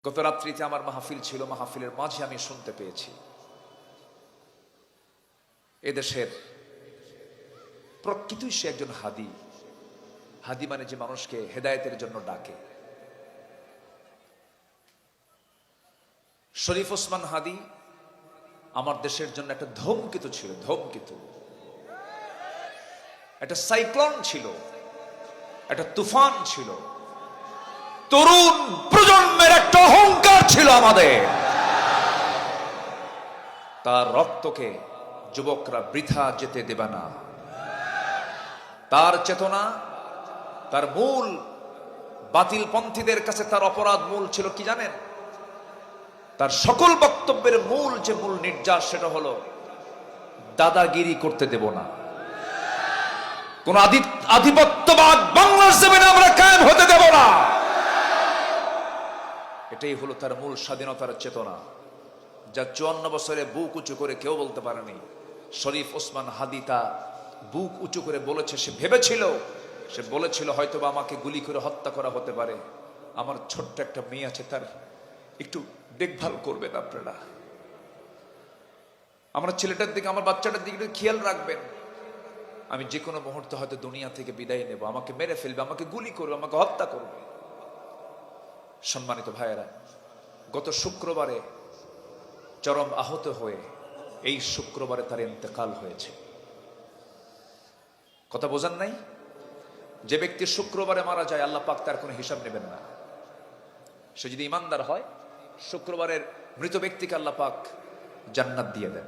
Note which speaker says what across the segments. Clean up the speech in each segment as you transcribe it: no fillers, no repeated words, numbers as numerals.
Speaker 1: গত রাত্রিতে আমার মাহফিল ছিল, মাহফিলের মাঝে আমি শুনতে পেয়েছি এদেশের প্রকৃতই সে একজন হাদি। হাদি মানে যে মানুষকে হেদায়েতের জন্য ডাকে। শরীফ ওসমান হাদি আমার দেশের জন্য একটা ধূমকেতু ছিল, ধূমকেতু, একটা সাইক্লোন ছিল, একটা তুফান ছিল, তরুণ প্রজন্মের একটা অহংকার ছিল আমাদের। তার রক্তকে যুবকরা বৃথা যেতে দেবে না। তার চেতনা, তার মূল, বাতিলপন্থীদের কাছে তার অপরাধ মূল ছিল কি জানেন? তার সকল বক্তব্যের মূল যে মূল নির্যাস, সেটা হলো দাদাগিরি করতে দেব না, কোন আধিপত্যবাদ বাংলার জমিনে আমরা কায়েম হতে দেব না। এটাই হলো তার মূল স্বাধীনতার চেতনা, যা 54 বছরে বুক উঁচু করে কেউ বলতে পারেনি। শরীফ ওসমান হাদি তা বুক উঁচু করে বলেছে। সে বলেছিল হয়তোবা আমাকে গুলি করে হত্যা করা হতে পারে, আমার ছোট্ট একটা মেয়ে আছে, তার একটু দেখভাল করবেন আপনারা, আমার ছেলেটার দিকে, আমার বাচ্চাটার দিকে খেয়াল রাখবেন। আমি যে কোনো মুহূর্তে হয়তো দুনিয়া থেকে বিদায় নেব, আমাকে মেরে ফেলবে, আমাকে গুলি করবে, আমাকে হত্যা করবে। সম্মানিত ভাইয়েরা, গত শুক্রবারে চরম আহত হয়ে এই শুক্রবারে তার ইন্তেকাল হয়েছে। কথা বোঝেন নাই? যে ব্যক্তি শুক্রবারে মারা যায়, আল্লাহ পাক তার কোনো হিসাব নেবেন না। সে যদি ইমানদার হয়, শুক্রবারের মৃত ব্যক্তিকে আল্লাহ পাক জান্নাত দিয়ে দেন।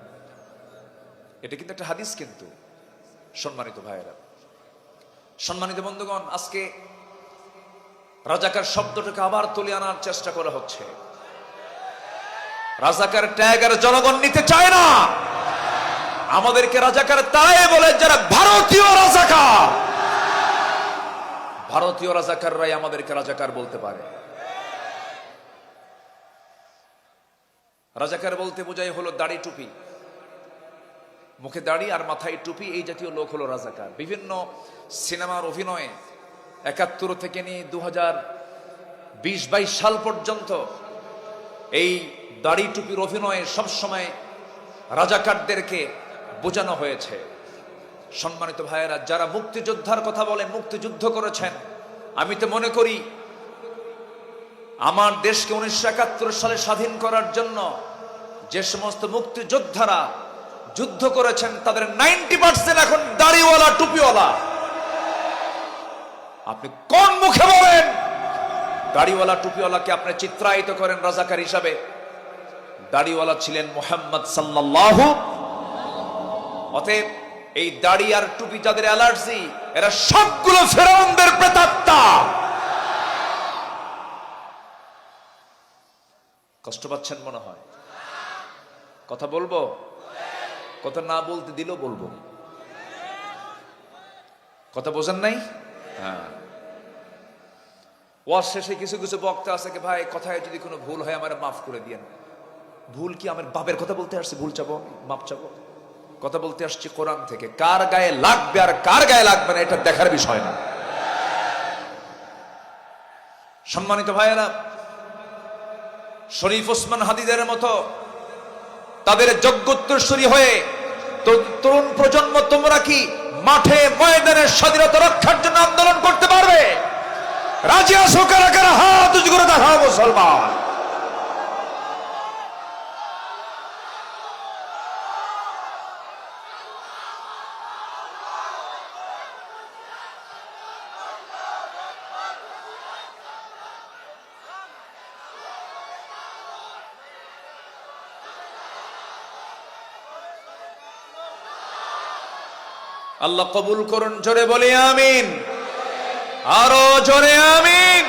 Speaker 1: এটা কিন্তু একটা হাদিস। কিন্তু সম্মানিত ভাইয়েরা, সম্মানিত বন্ধুগণ, আজকে রাজাকার শব্দটাকে আবার তুলে আনার চেষ্টা করা হচ্ছে। রাজাকার ট্যাগ আর জনগণ নিতে চায় না। আমাদেরকে রাজাকার তারাই বলে যারা ভারতীয় রাজাকার। ভারতীয় রাজাকাররাই আমাদেরকে রাজাকার বলতে পারে। রাজাকার বলতে বোঝায় হলো দাড়ি টুপি, মুখে দাড়ি আর মাথায় টুপি, এই জাতীয় লোক হলো রাজাকার। বিভিন্ন সিনেমার অভিনয়ে 71 থেকে নিয়ে 2020-22 সাল পর্যন্ত এই দাড়ি টুপির অভিনয়ে সবসময় রাজাকারদেরকে বোঝানো হয়েছে। সম্মানিত ভাইয়েরা, যারা মুক্তিযোদ্ধার কথা বলে, মুক্তিযুদ্ধ করেছেন, আমি তো মনে করি আমার দেশকে 1971 সালে স্বাধীন করার জন্য যে সমস্ত মুক্তিযোদ্ধারা যুদ্ধ করেছেন, তাদের 90% এখন দাড়িওয়ালা, টুপিওয়ালা। আপনি কোন মুখে বলেন দাড়িওয়ালা টুপিওয়ালাকে আপনি চিত্রায়িত করেন রাজাকার হিসাবে? দাড়িওয়ালা ছিলেন মুহাম্মদ সাল্লাল্লাহু। অতএব এই দাড়ি আর টুপি যাদের অ্যালার্জি, এরা সবগুলো ফেরাউনদের প্রেতাত্মা। কষ্ট পাচ্ছেন মনে হয়? কথা বলবো? কথা না বলতে দিলেও বলবো। কথা বোঝেন নাই? হ্যাঁ, ওয়াজ শেষে কিছু কিছু বক্তা আছে কি, ভাই কথায় যদি কোনো ভুল হয় আমার মাফ করে দিয়েন। ভুল কি? আমার বাপের কথা বলতে আসছি, ভুল চাবো, মাপ চাবো? কথা বলতে আসছি কোরআন থেকে। কার গায়ে লাগবে আর কার গায়ে লাগবে না, এটা দেখার বিষয় না। সম্মানিত ভাইয়েরা, শরীফ ওসমান হাদিদের মতো তাদের যোগ্যোত্তরসূরি হয়ে তরুণ প্রজন্ম, তোমরা কি মাঠে ময়দানের স্বাধীনতা রক্ষার জন্য আন্দোলন করতে পারবে? রাজি আছো? কারা কারা হাত উঁচু করে দেখাও মুসলমান। আল্লাহ কবুল করুন। জোরে বলি আমিন, আরো জোরে আমিন।